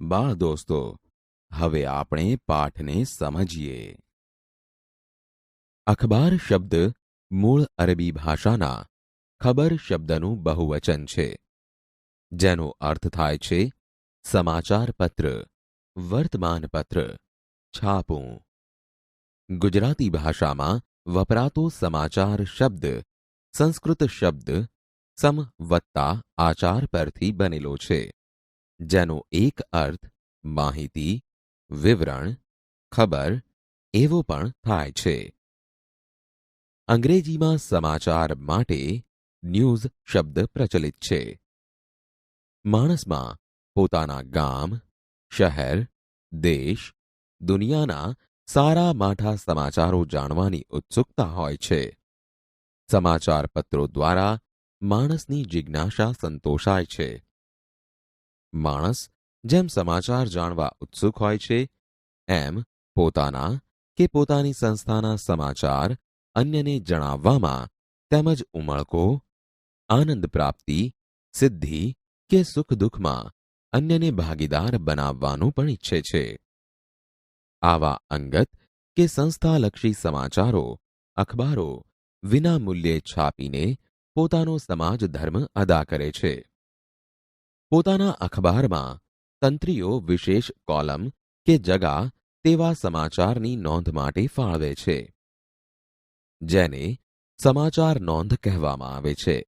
બાળ દોસ્તો, હવે આપણે પાઠને સમજીએ. અખબાર શબ્દ મૂળ અરબી ભાષાના ખબર શબ્દનું બહુવચન છે, જેનો અર્થ થાય છે સમાચાર પત્ર, વર્તમાન પત્ર, છાપું. ગુજરાતી ભાષામાં વપરાતો સમાચાર શબ્દ સંસ્કૃત શબ્દ સમ વત્તા આચાર પરથી બનેલો છે, જેનો એક અર્થ માહિતી, વિવરણ, ખબર એવો પણ થાય છે. અંગ્રેજીમાં સમાચાર માટે ન્યૂઝ શબ્દ પ્રચલિત છે. માણસમાં પોતાના ગામ, શહેર, દેશ, દુનિયાના સારા માઠા સમાચારો જાણવાની ઉત્સુકતા હોય છે. સમાચાર પત્રો દ્વારા માણસની જિજ્ઞાસા સંતોષાય છે. માણસ જેમ સમાચાર જાણવા ઉત્સુક હોય છે, એમ પોતાના કે પોતાની સંસ્થાના સમાચાર અન્યને જણાવવામાં તેમજ ઉમળકો, આનંદ પ્રાપ્તિ, સિદ્ધિ કે સુખ દુઃખમાં અન્યને ભાગીદાર બનાવવાનું પણ ઈચ્છે છે. આવા અંગત કે સંસ્થાલક્ષી સમાચારો અખબારો વિના મૂલ્યે છાપીને પોતાનો સમાજ ધર્મ અદા કરે છે. પોતાના અખબારમાં તંત્રીઓ વિશેષ કોલમ કે જગા તેવા સમાચારની નોંધ માટે ફાળવે છે, જેને સમાચાર નોંધ કહેવામાં આવે છે.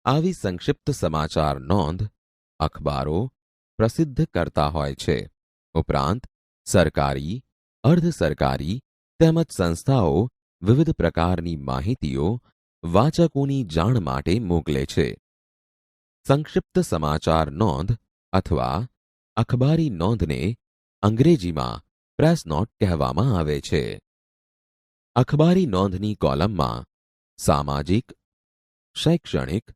આવી સંક્ષિપ્ત સમાચાર નોંધ અખબારો પ્રસિદ્ધ કરતા હોય છે. ઉપરાંત સરકારી, અર્ધ સરકારી તેમજ સંસ્થાઓ વિવિધ પ્રકારની માહિતીઓ વાચકોની જાણ માટે મોકલે છે. સંક્ષિપ્ત સમાચાર નોંધ અથવા અખબારી નોંધને અંગ્રેજીમાં પ્રેસ નોટ કહેવામાં આવે છે. અખબારી નોંધની કોલમમાં સામાજિક, શૈક્ષણિક,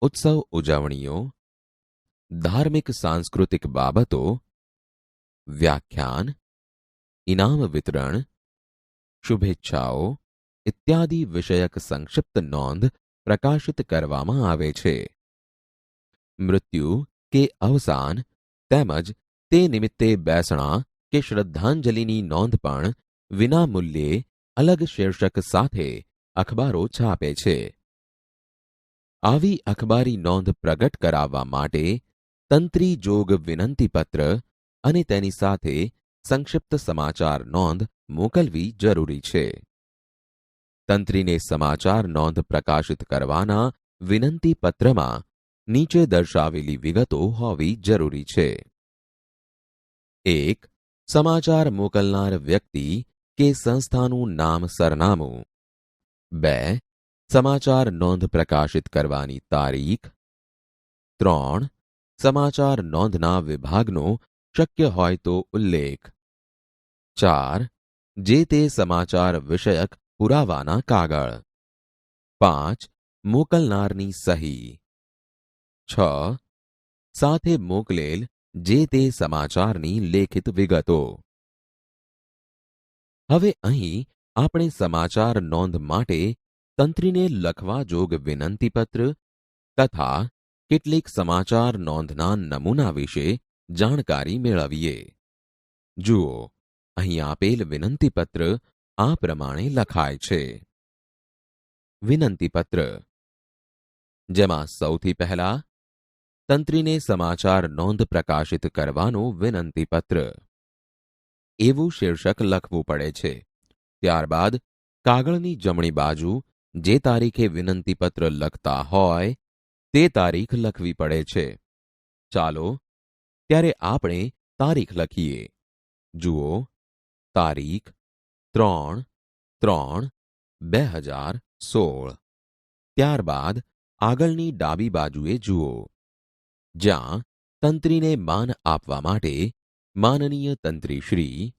ઉત્સવ ઉજવણીઓ, ધાર્મિક સાંસ્કૃતિક બાબતો, વ્યાખ્યાન, ઇનામ વિતરણ, શુભેચ્છાઓ ઇત્યાદિ વિષયક સંક્ષિપ્ત નોંધ પ્રકાશિત કરવામાં આવે છે. મૃત્યુ કે અવસાન તેમજ તે નિમિત્તે બેસણા કે શ્રદ્ધાંજલિની નોંધ પણ વિના મૂલ્યે અલગ શીર્ષક સાથે અખબારો છાપે છે. આવી અખબારી નોંધ પ્રગટ કરાવવા માટે તંત્રી જોગ વિનંતીપત્ર અને તેની સાથે સંક્ષિપ્ત સમાચાર નોંધ મોકલવી જરૂરી છે. તંત્રીને સમાચાર નોંધ પ્રકાશિત કરવાના વિનંતીપત્રમાં નીચે દર્શાવેલી વિગતો હોવી જરૂરી છે. 1. સમાચાર મોકલનાર વ્યક્તિ કે સંસ્થાનું નામ સરનામું. 2. સમાચાર નોંધ પ્રકાશિત કરવાની તારીખ. 3. સમાચાર નોંધના વિભાગનો શક્ય હોય તો ઉલ્લેખ. 4. જે તે સમાચાર વિષયક પુરાવાના કાગળ. 5. મોકલનારની સહી. 6. સાથે મોકલેલ જે તે સમાચારની લેખિત વિગતો. હવે અહીં આપણે સમાચાર નોંધ માટે તંત્રીને લખવા જોગ વિનંતીપત્ર તથા કેટલીક સમાચાર નોંધના નમૂના વિશે જાણકારી મેળવીએ. જુઓ, અહીં આપેલ વિનંતીપત્ર આ પ્રમાણે લખાય છે. વિનંતીપત્ર, જેમાં સૌથી પહેલા તંત્રીને સમાચાર નોંધ પ્રકાશિત કરવાનું વિનંતીપત્ર એવું શીર્ષક લખવું પડે છે. ત્યારબાદ કાગળની જમણી બાજુ જે તારીખે વિનંતીપત્ર લખતા હોય તે તારીખ લખવી પડે છે. ચાલો ત્યારે આપણે તારીખ લખીએ. જુઓ, તારીખ 3/3/2016. ત્યારબાદ આગળની ડાબી બાજુએ જુઓ, જ્યાં તંત્રીને માન આપવા માટે માનનીય તંત્રીશ્રી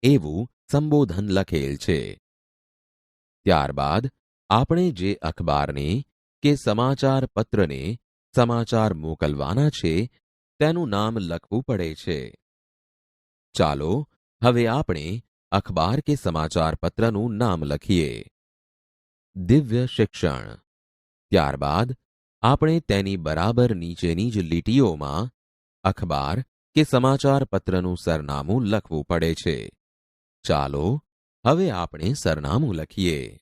એવું સંબોધન લખેલ છે. ત્યારબાદ આપણે જે અખબારને કે સમાચાર પત્રને સમાચાર મોકલવાના છે તેનું નામ લખવું પડે છે. ચાલો હવે આપણે અખબાર કે સમાચાર પત્રનું નામ લખીએ. દિવ્ય શિક્ષણ. ત્યારબાદ આપણે તેની બરાબર નીચેની જ લીટીઓમાં અખબાર કે સમાચાર પત્રનું સરનામું લખવું પડે છે. ચાલો હવે આપણે સરનામું લખીએ.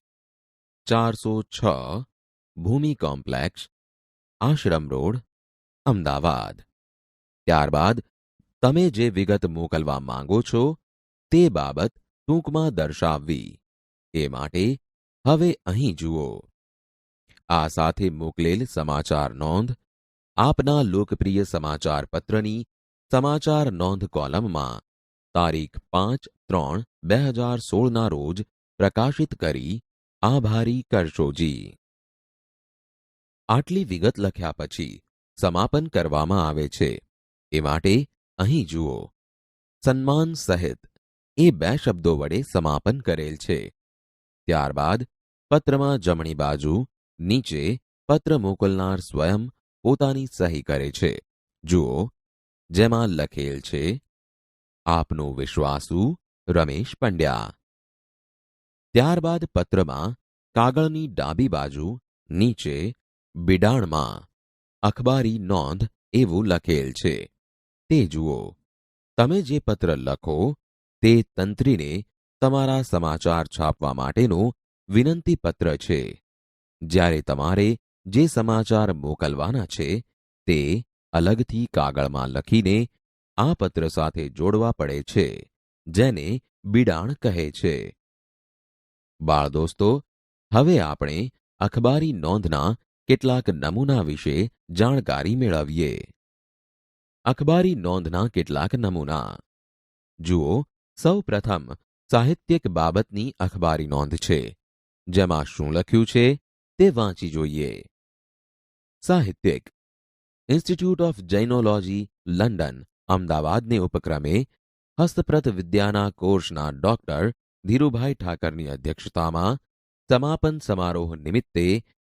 406 ભૂમિ કોમ્પ્લેક્સ, આશ્રમ રોડ, અમદાવાદ. ત્યારબાદ તમે જે વિગત મોકલવા માંગો છો તે બાબત ટૂંકમાં દર્શાવવી. એ માટે હવે અહીં જુઓ. આ સાથે મોકલેલ સમાચાર નોંધ આપના લોકપ્રિય સમાચાર પત્રની સમાચાર નોંધ કોલમમાં તારીખ 5/3/2016ના રોજ પ્રકાશિત કરી આભારી કરશોજી. આટલી વિગત લખ્યા પછી સમાપન કરવામાં આવે છે. એ માટે અહીં જુઓ. સન્માન સહિત એ 2 શબ્દો વડે સમાપન કરેલ છે. ત્યારબાદ પત્રમાં જમણી બાજુ નીચે પત્ર મોકલનાર સ્વયં પોતાની સહી કરે છે. જુઓ, જેમાં લખેલ છે, આપનું વિશ્વાસુ રમેશ પંડ્યા. ત્યારબાદ પત્રમાં કાગળની ડાબી બાજુ નીચે બિડાણમાં અખબારી નોંધ એવું લખેલ છે. તે જુઓ. તમે જે પત્ર લખો તે તંત્રીને તમારા સમાચાર છાપવા માટેનું વિનંતી પત્ર છે. જ્યારે તમારે જે સમાચાર મોકલવાના છે તે અલગથી કાગળમાં લખીને આ પત્ર સાથે જોડવા પડે છે, જેને બિડાણ કહે છે. બાળદોસ્તો, હવે આપણે અખબારી નોંધના કેટલાક નમૂના વિશે જાણકારી મેળવીએ. અખબારી નોંધના કેટલાક નમૂના. જુઓ, સૌ પ્રથમ સાહિત્યિક બાબતની અખબારી નોંધ છે, જેમાં શું લખ્યું છે તે વાંચી જોઈએ. સાહિત્યિક. ઇન્સ્ટિટ્યૂટ ઓફ જૈનોલોજી, લંડન, અમદાવાદને ઉપક્રમે હસ્તપ્રત વિદ્યાના કોર્સના ડોક્ટર ધીરુભાઈ ઠાકરની અધ્યક્ષતામાં સમાપન સમારોહ નિમિત્તે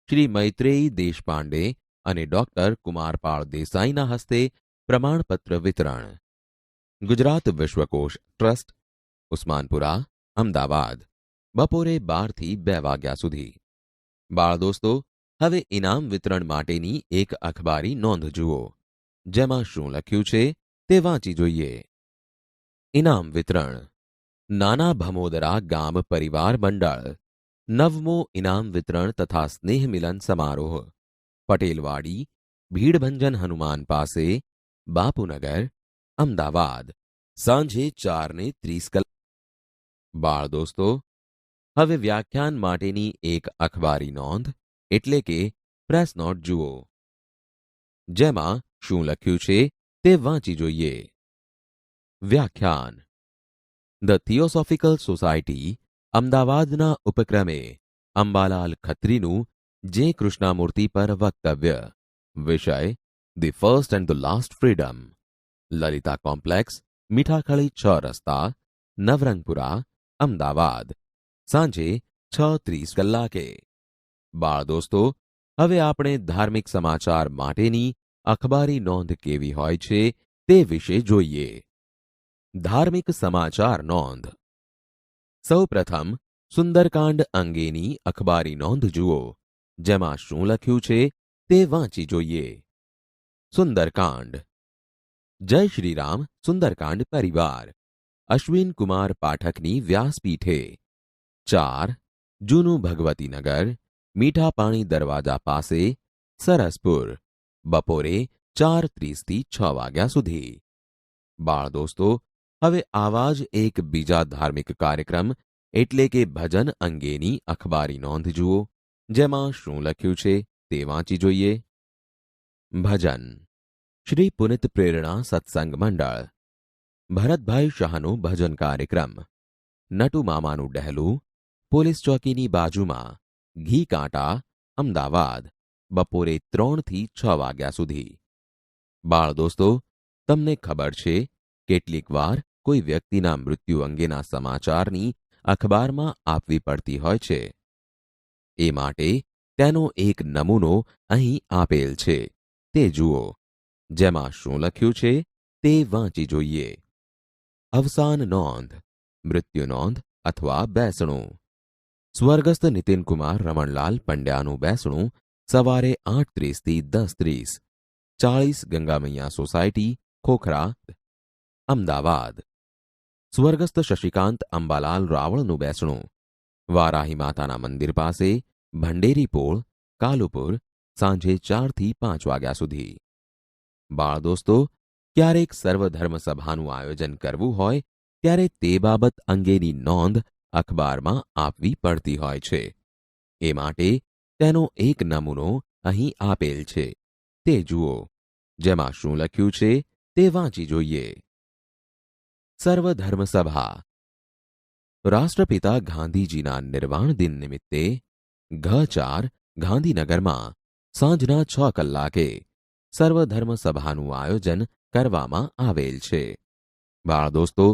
શ્રી મૈત્રેયી દેશપાંડે અને ડોક્ટર કુમારપાળ દેસાઈના હસ્તે પ્રમાણપત્ર વિતરણ. ગુજરાત વિશ્વકોશ ટ્રસ્ટ, ઉસ્માનપુરા, અમદાવાદ. બપોરે 12 થી 2 વાગ્યા સુધી. બાળદોસ્તો, હવે ઇનામ વિતરણ માટેની એક અખબારી નોંધ જુઓ, જેમાં શું લખ્યું છે તે વાંચી જોઈએ. ઇનામ વિતરણ. નાના ભમોદરા ગામ પરિવાર મંડળ 9મો ઇનામ વિતરણ તથા સ્નેહ મિલન સમારોહ. પટેલવાડી, ભીડભંજન હનુમાન પાસે, બાપુનગર, અમદાવાદ. સાંજે 4:30 બાળદોસ્તો, હવે વ્યાખ્યાન માટેની એક અખબારી નોંધ એટલે કે પ્રેસ નોટ જુઓ, જેમાં શું લખ્યું છે તે વાંચી જોઈએ. વ્યાખ્યાન. ધ થિયોસોફિકલ સોસાયટી, અમદાવાદના ઉપક્રમે અંબાલાલ ખત્રીનું જે કૃષ્ણામૂર્તિ પર વક્તવ્ય. વિષય the first and the last freedom. Lalita complex, Mithakhali 6 રસ્તા, નવરંગપુરા, અમદાવાદ. સાંજે 6:30 બાળદોસ્તો, હવે આપણે ધાર્મિક સમાચાર માટેની અખબારી નોંધ કેવી હોય છે તે વિશે જોઈએ. ધાર્મિક સમાચાર નોંધ. સૌ પ્રથમ સુંદરકાંડ અંગેની અખબારી નોંધ જુઓ, જેમાં શું લખ્યું છે તે વાંચી જોઈએ. સુંદરકાંડ. જય શ્રીરામ સુંદરકાંડ પરિવાર. અશ્વિન કુમાર પાઠકની વ્યાસપીઠે. 4 જૂનું ભગવતીનગર, મીઠા પાણી દરવાજા પાસે, સરસપુર. બપોરે 4:30 થી 6 વાગ્યા સુધી. બાળદોસ્તો, હવે આવા જ એક બીજા ધાર્મિક કાર્યક્રમ એટલે કે ભજન અંગેની અખબારી નોંધ જુઓ, જેમાં શું લખ્યું છે તે વાંચી જોઈએ. ભજન. શ્રી પુનિત પ્રેરણા સત્સંગ મંડળ. ભરતભાઈ શાહનો ભજન કાર્યક્રમ. નટુ મામાનું ડહેલું, પોલીસ ચોકીની બાજુમાં, ઘી કાંટા, અમદાવાદ. બપોરે 3 થી 6 વાગ્યા સુધી. બાળદોસ્તો, તમને ખબર છે કેટલીક વાર કોઈ વ્યક્તિના મૃત્યુ અંગેના સમાચારની અખબારમાં આપવી પડતી હોય છે. એ માટે તેનો એક નમૂનો અહીં આપેલ છે, તે જુઓ, જેમાં શું લખ્યું છે તે વાંચી જોઈએ. અવસાન નોંધ, મૃત્યુ નોંધ અથવા બેસણું. સ્વર્ગસ્થ નીતિનકુમાર રમણલાલ પંડ્યાનું બેસણું સવારે 8:30 થી 10:30, 40 ગંગામૈયા સોસાયટી, ખોખરા, અમદાવાદ. સ્વર્ગસ્થ શશિકાંત અંબાલાલ રાવળનું બેસણું વારાહી માતાના મંદિર પાસે, ભંડેરી પોળ, કાલુપુર, સાંજે 4 થી 5 વાગ્યા સુધી. બાળ દોસ્તો, ક્યારેક સર્વધર્મ સભાનું આયોજન કરવું હોય ત્યારે તે બાબત અંગેની નોંધ અખબારમાં આપવી પડતી હોય છે. એ માટે તેનો એક નમૂનો અહીં આપેલ છે. તે જુઓ. જેમાં શું લખ્યું છે તે વાંચી જોઈએ. સર્વધર્મ સભા. રાષ્ટ્રપિતા ગાંધીજીના નિર્વાણ દિન નિમિત્તે ઘ4 ગાંધીનગરમાં સાંજના 6 કલાકે સર્વધર્મ સભાનું આયોજન કરવામાં આવેલ છે. બાળ દોસ્તો,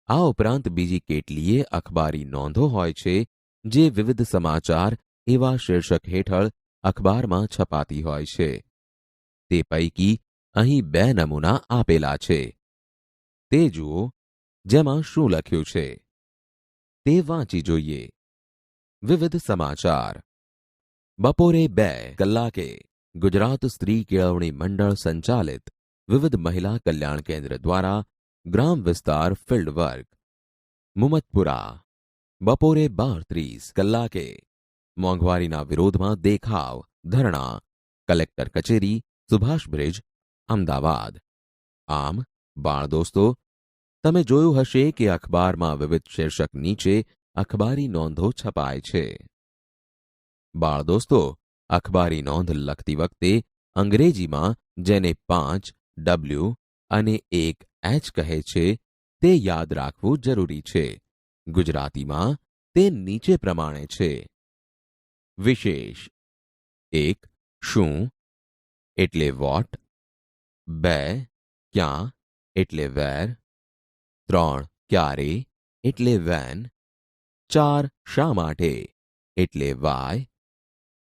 આ ઉપરાંત બીજી કેટલીય અખબારી નોંધો હોય છે જે વિવિધ સમાચાર એવા શીર્ષક હેઠળ અખબારમાં છપાતી હોય છે. તે પૈકી અહીં 2 નમૂના આપેલા છે. તે જુઓ. જેમાં શું લખ્યું છે તે વાંચી જોઈએ. વિવિધ સમાચાર. બપોરે 2 કલાકે ગુજરાત સ્ત્રી કેળવણી મંડળ સંચાલિત વિવિધ મહિલા કલ્યાણ કેન્દ્ર દ્વારા ગ્રામ વિસ્તાર ફિલ્ડ વર્ક મુમતપુરા. બપોરે 12:30 કલાકે મોંઘવારીના વિરોધમાં દેખાવ ધરણા કલેક્ટર કચેરી સુભાષ બ્રિજ અમદાવાદ. આમ બાળ દોસ્તો, તમે જોયું હશે કે અખબારમાં વિવિધ શીર્ષક નીચે અખબારી નોંધો છપાય છે. બાળ દોસ્તો, અખબારી નોંધ લખતી વખતે અંગ્રેજીમાં જેને 5 W અને 1 H કહે છે તે યાદ રાખવું જરૂરી છે. ગુજરાતીમાં તે નીચે પ્રમાણે છે. વિશેષ. 1. શું એટલે વોટ. 2. ક્યાં એટલે વેર. 3. ક્યારે એટલે વેન. 4. શા માટે એટલે વાય.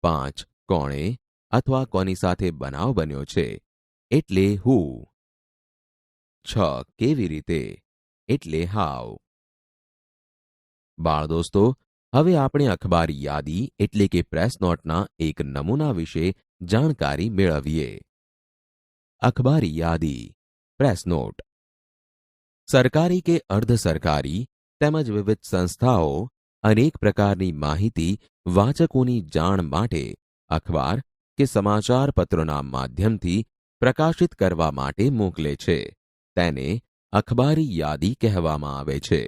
5. કોણે અથવા કોની સાથે બનાવ બન્યો છે એટલે હુ. 6. કેવી રીતે એટલે હાઉ. બાળ દોસ્તો, હવે આપણે અખબારી યાદી એટલે કે પ્રેસ નોટના એક નમૂના વિશે જાણકારી મેળવીએ. અખબારી યાદી પ્રેસ નોટ. સરકારી કે અર્ધ સરકારી તેમજ વિવિધ સંસ્થાઓ અનેક પ્રકારની માહિતી વાચકોની જાણ માટે અખબાર કે સમાચાર પત્રોના માધ્યમથી પ્રકાશિત કરવા માટે મોકલે છે. તેને અખબારી યાદી કહેવામાં આવે છે.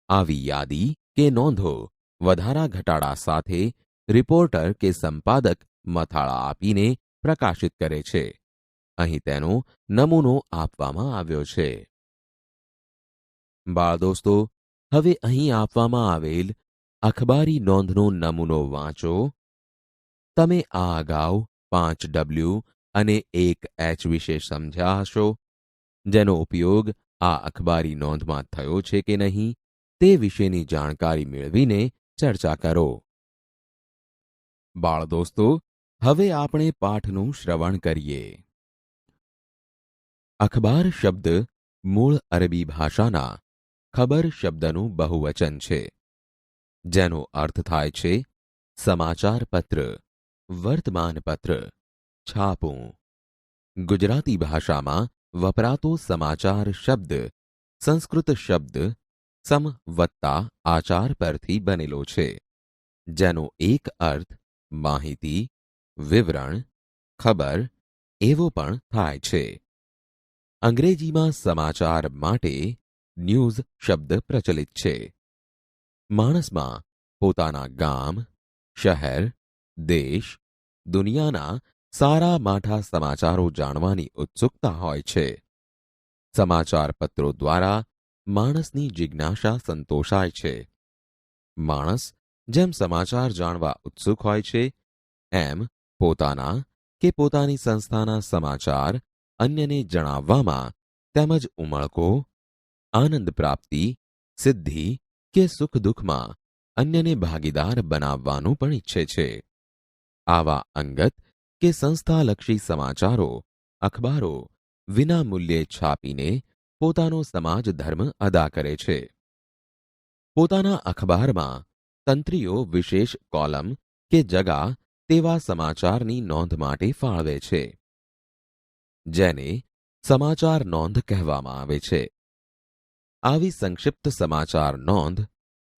આવી યાદી કે નોંધો વધારા ઘટાડા સાથે રિપોર્ટર કે સંપાદક મથાળા આપીને પ્રકાશિત કરે છે. અહીં તેનો નમૂનો આપવામાં આવ્યો છે. બાળ દોસ્તો, હવે અહીં આપવામાં આવેલ અખબારી નોંધનો નમૂનો વાંચો. તમે આ અગાઉ 5 W અને 1 H વિશે સમજ્યા હશો. જેનો ઉપયોગ આ અખબારી નોંધમાં થયો છે કે નહીં તે વિશેની જાણકારી મેળવીને ચર્ચા કરો. બાળ દોસ્તો, હવે આપણે પાઠનું શ્રવણ કરીએ. અખબાર શબ્દ મૂળ અરબી ભાષાના ખબર શબ્દનું બહુવચન છે, જેનો અર્થ થાય છે સમાચાર પત્ર, વર્તમાન પત્ર, છાપું. ગુજરાતી ભાષામાં વપરાતો સમાચાર શબ્દ સંસ્કૃત શબ્દ સમ વત્તા આચાર પરથી બનેલો છે, જેનો એક અર્થ માહિતી, વિવરણ, ખબર એવો પણ થાય છે. અંગ્રેજીમાં સમાચાર માટે ન્યૂઝ શબ્દ પ્રચલિત છે. માણસમાં પોતાના ગામ, શહેર, દેશ, દુનિયાના સારા માઠા સમાચારો જાણવાની ઉત્સુકતા હોય છે. સમાચાર પત્રો દ્વારા માણસની જિજ્ઞાસા સંતોષાય છે. માણસ જેમ સમાચાર જાણવા ઉત્સુક હોય છે, એમ પોતાના કે પોતાની સંસ્થાના સમાચાર અન્યને જણાવવામાં તેમજ ઉમળકો, આનંદ પ્રાપ્તિ, સિદ્ધિ કે સુખ દુઃખમાં અન્યને ભાગીદાર બનાવવાનું પણ ઈચ્છે છે. આવા અંગત કે સંસ્થાલક્ષી સમાચારો અખબારો વિના મૂલ્યે છાપીને પોતાનો સમાજ ધર્મ અદા કરે છે. પોતાના અખબારમાં તંત્રીઓ વિશેષ કોલમ કે જગા તેવા સમાચારની નોંધ માટે ફાળવે છે, જેને સમાચાર નોંધ કહેવામાં આવે છે. આવી સંક્ષિપ્ત સમાચાર નોંધ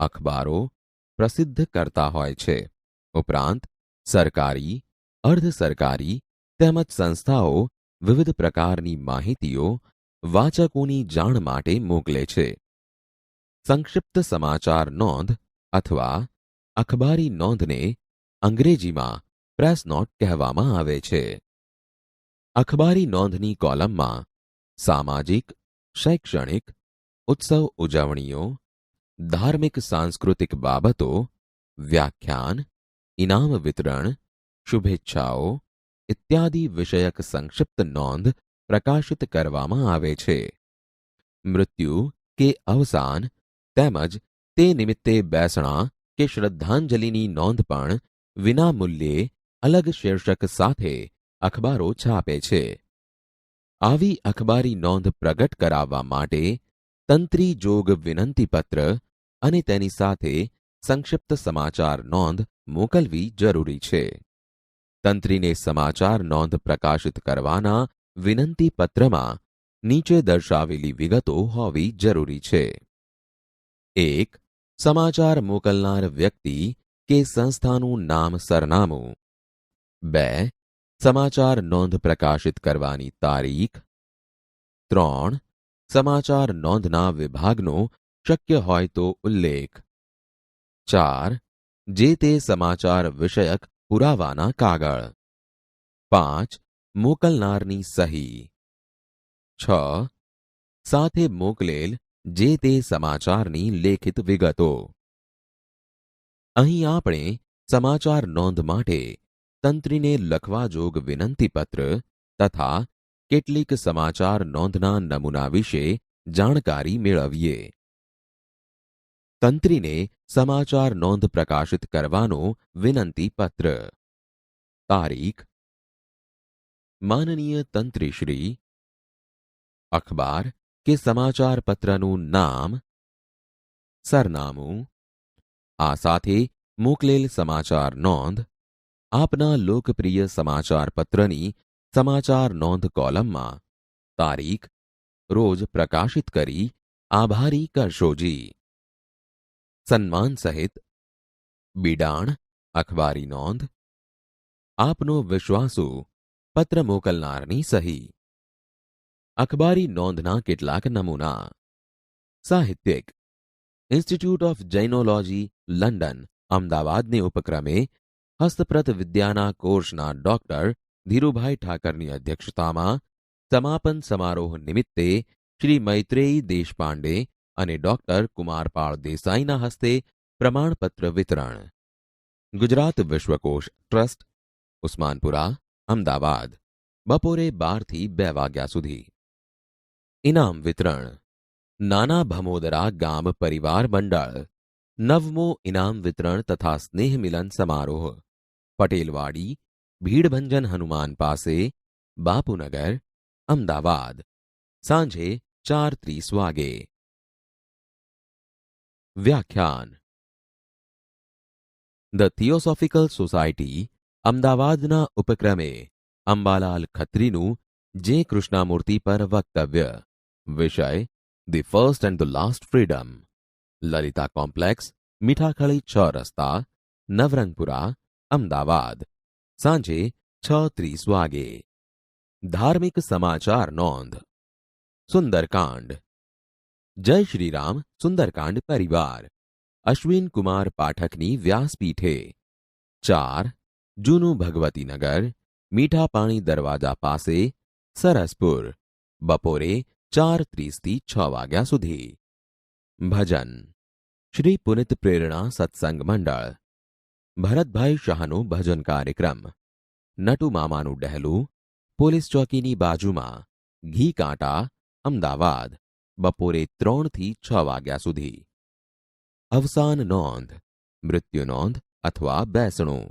અખબારો પ્રસિદ્ધ કરતા હોય છે. ઉપરાંત સરકારી, અર્ધ સરકારી તેમજ સંસ્થાઓ વિવિધ પ્રકારની માહિતીઓ વાચકોની જાણ માટે મોકલે છે. સંક્ષિપ્ત સમાચાર નોંધ અથવા અખબારી નોંધને અંગ્રેજીમાં પ્રેસ નોટ કહેવામાં આવે છે. અખબારી નોંધની કોલમમાં સામાજિક, શૈક્ષણિક, ઉત્સવ ઉજવણીઓ, ધાર્મિક સાંસ્કૃતિક બાબતો, વ્યાખ્યાન, ઇનામ વિતરણ, શુભેચ્છાઓ ઇત્યાદિ વિષયક સંક્ષિપ્ત નોંધ પ્રકાશિત કરવામાં આવે છે. મૃત્યુ કે અવસાન તેમજ તે નિમિત્તે બેસણા કે શ્રદ્ધાંજલિની નોંધ પણ વિના મૂલ્યે અલગ શીર્ષક સાથે અખબારો છાપે છે. આવી અખબારી નોંધ પ્રગટ કરાવવા માટે તંત્રી જોગ વિનંતીપત્ર અને તેની સાથે સંક્ષિપ્ત સમાચાર નોંધ મોકલવી જરૂરી છે. તંત્રીને સમાચાર નોંધ પ્રકાશિત કરવાના વિનંતી પત્રમાં નીચે દર્શાવેલી વિગતો હોવી જરૂરી છે. 1. સમાચાર મોકલનાર વ્યક્તિ કે સંસ્થાનું નામ સરનામું. 2. સમાચાર નોંધ પ્રકાશિત કરવાની તારીખ. 3. સમાચાર નોંધના વિભાગનો શક્ય હોય તો ઉલ્લેખ. 4. જે તે સમાચાર વિષયક પુરાવાના કાગળ. 5. મોકલનારની સહી. 6. સાથે મોકલેલ જે તે સમાચારની લેખિત વિગતો. અહીં આપણે સમાચાર નોંધ માટે તંત્રીને લખવા જોગ વિનંતીપત્ર તથા કેટલીક સમાચાર નોંધના નમૂના વિશે જાણકારી મેળવીએ. તંત્રીને સમાચાર નોંધ પ્રકાશિત કરવાનો વિનંતી પત્ર. તારીખ. માનનીય તંત્રીશ્રી. અખબાર કે સમાચાર પત્રનું નામ, સરનામું, આ સાથે મોકલેલ સમાચાર નોંધ આપના લોકપ્રિય સમાચાર પત્રની સમાચાર નોંધ કોલમમાં તારીખ રોજ પ્રકાશિત કરી આભારી કરશોજી. સન્માન સહિત બિડાણ અખબારી નોંધ. આપનો વિશ્વાસુ પત્ર મોકલનારની સહી. અખબારી નોંધના કેટલાક નમૂના. સાહિત્યિક ઇન્સ્ટિટ્યૂટ ઓફ જૈનોલોજી લંડન અમદાવાદને ઉપક્રમે હસ્તપ્રત વિદ્યાના કોર્સના ડોક્ટર ધીરુભાઈ ઠાકરની અધ્યક્ષતામાં સમાપન સમારોહ નિમિત્તે શ્રી મૈત્રેયી દેશપાંડે અને ડોક્ટર કુમારપાળ દેસાઈના હસ્તે પ્રમાણપત્ર વિતરણ. ગુજરાત વિશ્વકોશ ટ્રસ્ટ, ઉસ્માનપુરા, અમદાવાદ બપોરે 12 થી 2 વાગ્યા સુધી. ઇનામ વિતરણ. નાના ભમોદરા ગામ પરિવાર મંડળ 9મો ઇનામ વિતરણ તથા સ્નેહ મિલન સમારોહ પટેલવાડી, ભીડભંજન હનુમાન પાસે, બાપુનગર, અમદાવાદ સાંજે 4:30 વાગે. વ્યાખ્યાન. ધ થિયોસોફિકલ સોસાયટી અમદાવાદના ઉપક્રમે અંબાલાલ ખત્રીનું જે કૃષ્ણામૂર્તિ પર વક્તવ્ય. વિષય the first and the last freedom. Lalita complex, Mithakhali 6 રસ્તા, નવરંગપુરા, અમદાવાદ સાંજે 6:30 વાગે. ધાર્મિક સમાચાર નોંધ. સુંદરકાંડ. જય શ્રીરામ સુંદરકાંડ પરિવાર અશ્વિન કુમાર પાઠકની વ્યાસપીઠે 4 જૂનું ભગવતીનગર, મીઠા પાણી દરવાજા પાસે, સરસપુર બપોરે 4:30 થી 6 વાગ્યા સુધી. ભજન. શ્રી પુનિત પ્રેરણા સત્સંગ મંડળ ભરતભાઈ શાહનો ભજન કાર્યક્રમ. નટુ મામાનું ડહેલું, પોલીસ ચોકીની બાજુમાં, ઘી કાંટા, અમદાવાદ બપોરે 3 થી 6 વાગ્યા સુધી. અવસાન નોંધ, મૃત્યુ નોંધ અથવા બેસણું.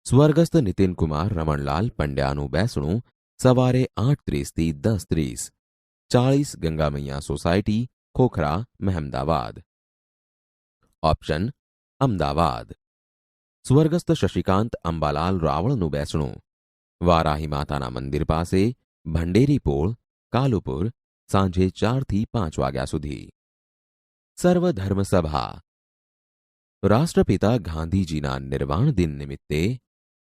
સ્વર્ગસ્થ નીતિનકુમાર રમણલાલ પંડ્યાનું બેસણું સવારે 8:30 થી 10:30, 40 ગંગામૈયા સોસાયટી, ખોખરા, મહેમદાવાદ. ઓપ્શન: અમદાવાદ. સ્વર્ગસ્થ શશિકાંત અંબાલાલ રાવળનું બેસણું વારાહી માતાના મંદિર પાસે, ભંડેરી પોળ, કાલુપુર સાંજે 4થી 5 વાગ્યા સુધી. સર્વધર્મ સભા. રાષ્ટ્રપિતા ગાંધીજીના નિર્વાણ દિન નિમિત્તે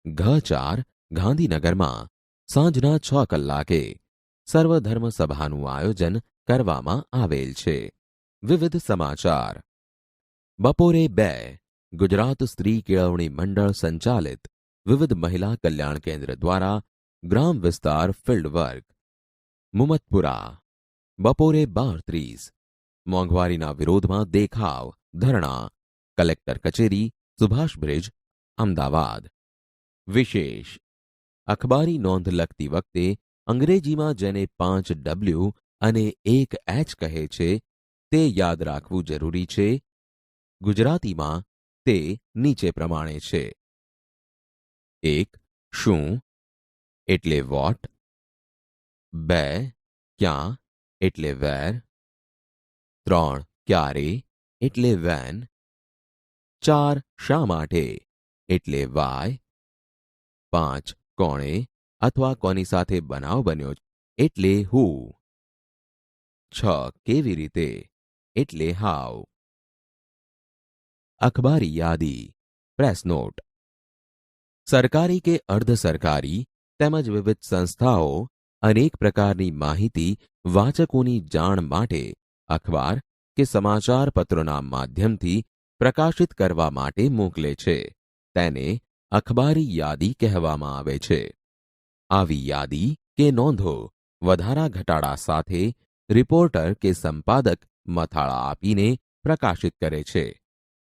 ઘ4 ગાંધીનગરમાં સાંજના 6 કલાકે સર્વધર્મ સભાનું આયોજન કરવામાં આવેલ છે. વિવિધ સમાચાર. બપોરે 2 ગુજરાત સ્ત્રી કેળવણી મંડળ સંચાલિત વિવિધ મહિલા કલ્યાણ કેન્દ્ર દ્વારા ગ્રામ વિસ્તાર ફિલ્ડ વર્ક મુમતપુરા. બપોરે 12:30 મોંઘવારીના વિરોધમાં દેખાવ ધરણા કલેક્ટર કચેરી સુભાષ બ્રિજ અમદાવાદ. વિશેષ. અખબારી નોંધ લખતી વખતે અંગ્રેજીમાં જેને 5 W અને 1 H કહે છે તે યાદ રાખવું જરૂરી છે. ગુજરાતીમાં તે નીચે પ્રમાણે છે. 1. શું એટલે વોટ. 2. ક્યાં એટલે વેર. 3. ક્યારે એટલે વેન. 4. શા માટે એટલે વાય. 5. કોણે અથવા કોની સાથે બનાવ બન્યો એટલે હુ. 6. કેવી રીતે એટલે હાઉ. અખબારી યાદી પ્રેસ નોટ. સરકારી કે અર્ધ સરકારી તેમજ વિવિધ સંસ્થાઓ અનેક પ્રકારની માહિતી વાચકોની જાણ માટે અખબાર કે સમાચાર પત્રોના માધ્યમથી પ્રકાશિત કરવા માટે મોકલે છે. તેને અખબારી યાદી કહેવામાં આવે છે. આવી યાદી કે નોંધો વધારા ઘટાડા સાથે રિપોર્ટર કે સંપાદક મથાળા આપીને પ્રકાશિત કરે છે.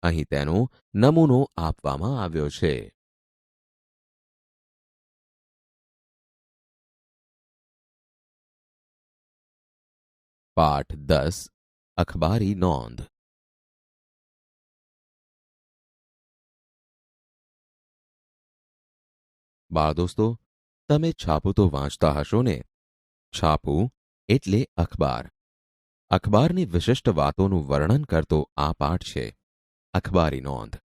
અહીં તેનો નમૂનો આપવામાં આવ્યો છે. પાઠ 10 અખબારી નોંધ. બાળદોસ્તો, તમે છાપું તો વાંચતા હશો ને? છાપું એટલે અખબાર. અખબારની વિશિષ્ટ વાતોનું વર્ણન કરતો આ પાઠ છે અખબારી નોંધ,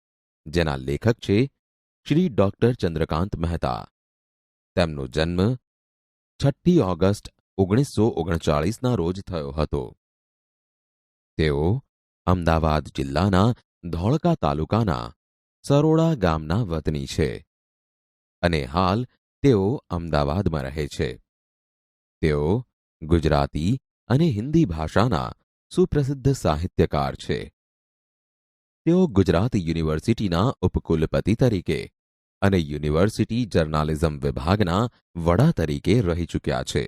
જેના લેખક છે શ્રી ડોક્ટર ચંદ્રકાંત મહેતા. તેમનો જન્મ 6 ઓગસ્ટ 1939ના રોજ થયો હતો. તેઓ અમદાવાદ જિલ્લાના ધોળકા તાલુકાના સરોડા ગામના વતની છે અને હાલ તેઓ અમદાવાદમાં રહે છે. તેઓ ગુજરાતી અને હિન્દી ભાષાના સુપ્રસિદ્ધ સાહિત્યકાર છે. તેઓ ગુજરાત યુનિવર્સિટીના ઉપકુલપતિ તરીકે અને યુનિવર્સિટી જર્નાલિઝમ વિભાગના વડા તરીકે રહી ચૂક્યા છે.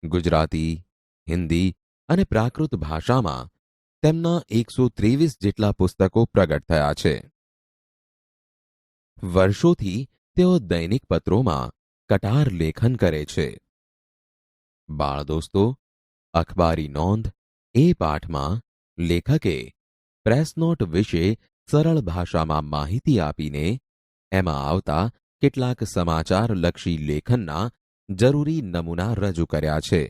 ગુજરાતી, હિન્દી અને પ્રાકૃત ભાષામાં તેમના 123 જેટલા પુસ્તકો પ્રગટ થયા છે. વર્ષોથી તેઓ દૈનિક પત્રોમાં કટાર લેખન કરે છે. બાળદોસ્તો, અખબારી નોંધ એ પાઠમાં લેખકે પ્રેસ નોટ વિશે સરળ ભાષામાં માહિતી આપીને એમાં આવતા કેટલાક સમાચારલક્ષી લેખનના જરૂરી નમૂના રજૂ કર્યા છે.